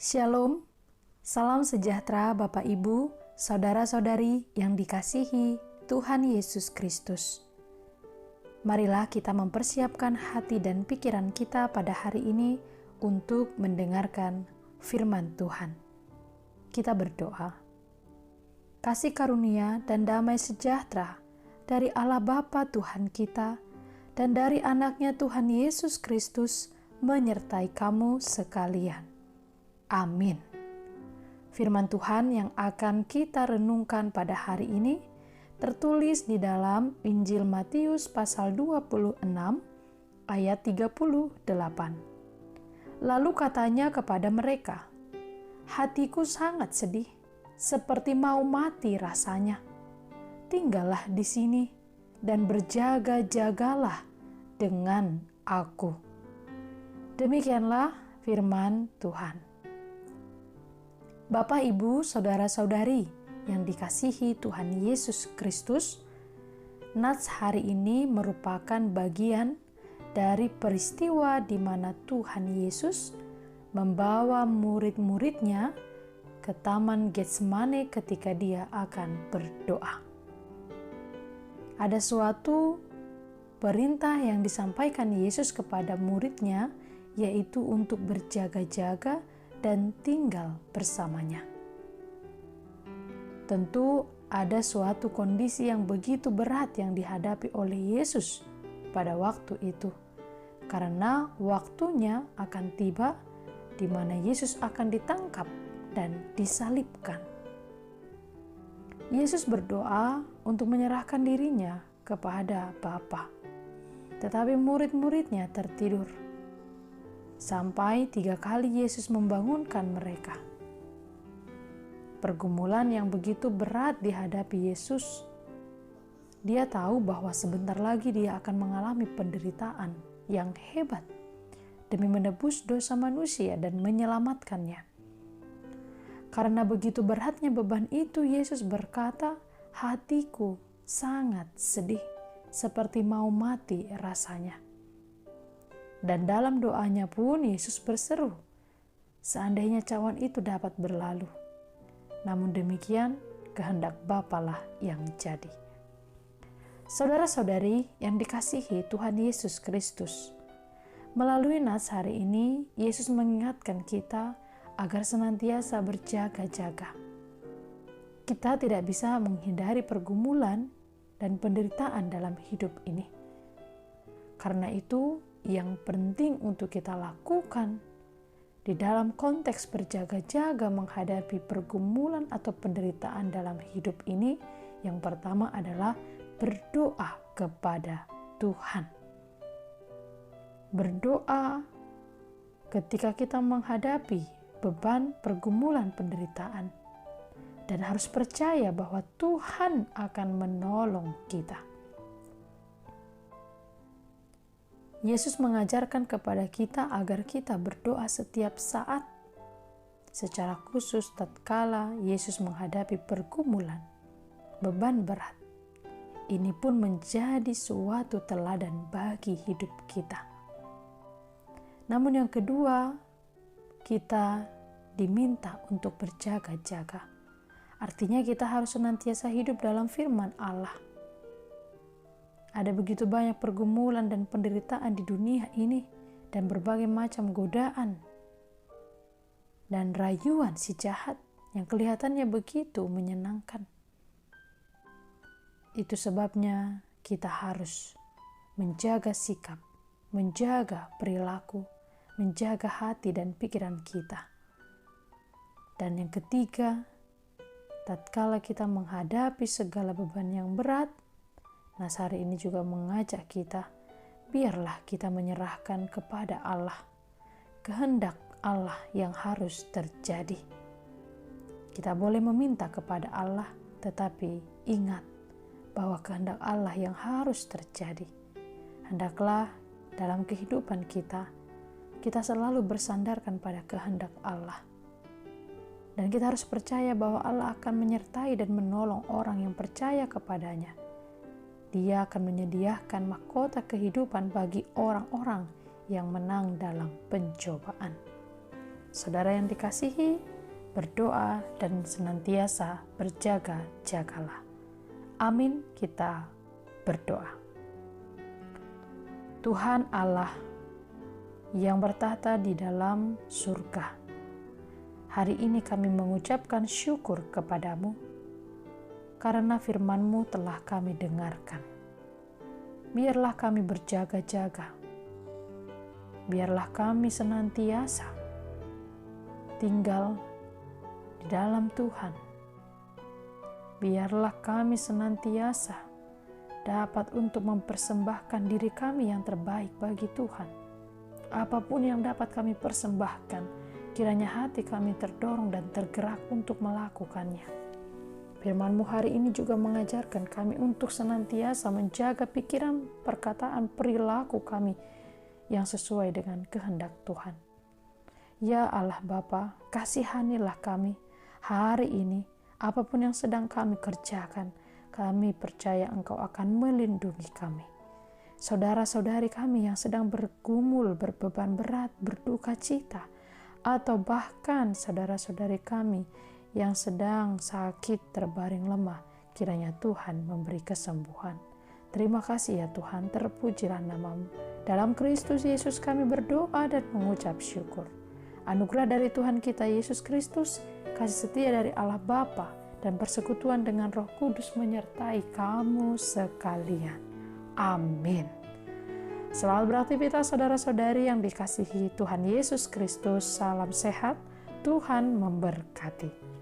Shalom, salam sejahtera Bapak Ibu, saudara-saudari yang dikasihi Tuhan Yesus Kristus. Marilah kita mempersiapkan hati dan pikiran kita pada hari ini untuk mendengarkan firman Tuhan. Kita berdoa. Kasih karunia dan damai sejahtera dari Allah Bapa Tuhan kita dan dari anaknya Tuhan Yesus Kristus menyertai kamu sekalian. Amin. Firman Tuhan yang akan kita renungkan pada hari ini tertulis di dalam Injil Matius pasal 26 ayat 38. Lalu katanya kepada mereka, "Hatiku sangat sedih, seperti mau mati rasanya. Tinggallah di sini dan berjaga-jagalah dengan aku." Demikianlah firman Tuhan. Bapak, Ibu, saudara-saudari yang dikasihi Tuhan Yesus Kristus, Nats hari ini merupakan bagian dari peristiwa di mana Tuhan Yesus membawa murid-muridnya ke Taman Getsemane ketika dia akan berdoa. Ada suatu perintah yang disampaikan Yesus kepada muridnya, yaitu untuk berjaga-jaga dan tinggal bersamanya. Tentu ada suatu kondisi yang begitu berat yang dihadapi oleh Yesus pada waktu itu, karena waktunya akan tiba di mana Yesus akan ditangkap dan disalibkan. Yesus berdoa untuk menyerahkan dirinya kepada Bapa, tetapi murid-muridnya tertidur. Sampai 3 kali Yesus membangunkan mereka. Pergumulan yang begitu berat dihadapi Yesus. Dia tahu bahwa sebentar lagi dia akan mengalami penderitaan yang hebat demi menebus dosa manusia dan menyelamatkannya. Karena begitu beratnya beban itu, Yesus berkata, "Hatiku sangat sedih, seperti mau mati rasanya." Dan dalam doanya pun Yesus berseru, seandainya cawan itu dapat berlalu, namun demikian kehendak Bapalah yang jadi. Saudara-saudari yang dikasihi Tuhan Yesus Kristus, melalui Nats hari ini Yesus mengingatkan kita agar senantiasa berjaga-jaga. Kita tidak bisa menghindari pergumulan dan penderitaan dalam hidup ini. Karena itu, yang penting untuk kita lakukan di dalam konteks berjaga-jaga menghadapi pergumulan atau penderitaan dalam hidup ini, yang pertama adalah berdoa kepada Tuhan. Berdoa ketika kita menghadapi beban pergumulan penderitaan, dan harus percaya bahwa Tuhan akan menolong kita. Yesus mengajarkan kepada kita agar kita berdoa setiap saat, secara khusus tatkala Yesus menghadapi pergumulan, beban berat. Ini pun menjadi suatu teladan bagi hidup kita. Namun yang kedua, kita diminta untuk berjaga-jaga. Artinya kita harus senantiasa hidup dalam firman Allah. Ada begitu banyak pergumulan dan penderitaan di dunia ini, dan berbagai macam godaan dan rayuan si jahat yang kelihatannya begitu menyenangkan. Itu sebabnya kita harus menjaga sikap, menjaga perilaku, menjaga hati dan pikiran kita. Dan yang ketiga, tatkala kita menghadapi segala beban yang berat, Nats hari ini juga mengajak kita, biarlah kita menyerahkan kepada Allah kehendak Allah yang harus terjadi. Kita boleh meminta kepada Allah, tetapi ingat bahwa kehendak Allah yang harus terjadi. Hendaklah dalam kehidupan kita selalu bersandarkan pada kehendak Allah. Dan kita harus percaya bahwa Allah akan menyertai dan menolong orang yang percaya kepadanya. Dia akan menyediakan mahkota kehidupan bagi orang-orang yang menang dalam pencobaan. Saudara yang dikasihi, berdoa dan senantiasa berjaga-jagalah. Amin. Kita berdoa. Tuhan Allah yang bertahta di dalam surga, hari ini kami mengucapkan syukur kepadamu karena firman-Mu telah kami dengarkan. Biarlah kami berjaga-jaga. Biarlah kami senantiasa tinggal di dalam Tuhan. Biarlah kami senantiasa dapat untuk mempersembahkan diri kami yang terbaik bagi Tuhan. Apapun yang dapat kami persembahkan, kiranya hati kami terdorong dan tergerak untuk melakukannya. Firman-Mu hari ini juga mengajarkan kami untuk senantiasa menjaga pikiran, perkataan, perilaku kami yang sesuai dengan kehendak Tuhan. Ya Allah Bapa, kasihanilah kami hari ini. Apapun yang sedang kami kerjakan, kami percaya Engkau akan melindungi kami. Saudara-saudari kami yang sedang bergumul, berbeban berat, berduka cita, atau bahkan saudara-saudari kami yang sedang sakit terbaring lemah, kiranya Tuhan memberi kesembuhan. Terima kasih ya Tuhan, terpujilah nama-Mu. Dalam Kristus Yesus kami berdoa dan mengucap syukur. Anugerah dari Tuhan kita Yesus Kristus, kasih setia dari Allah Bapa, dan persekutuan dengan Roh Kudus menyertai kamu sekalian. Amin. Selamat beraktivitas saudara-saudari yang dikasihi Tuhan Yesus Kristus. Salam sehat, Tuhan memberkati.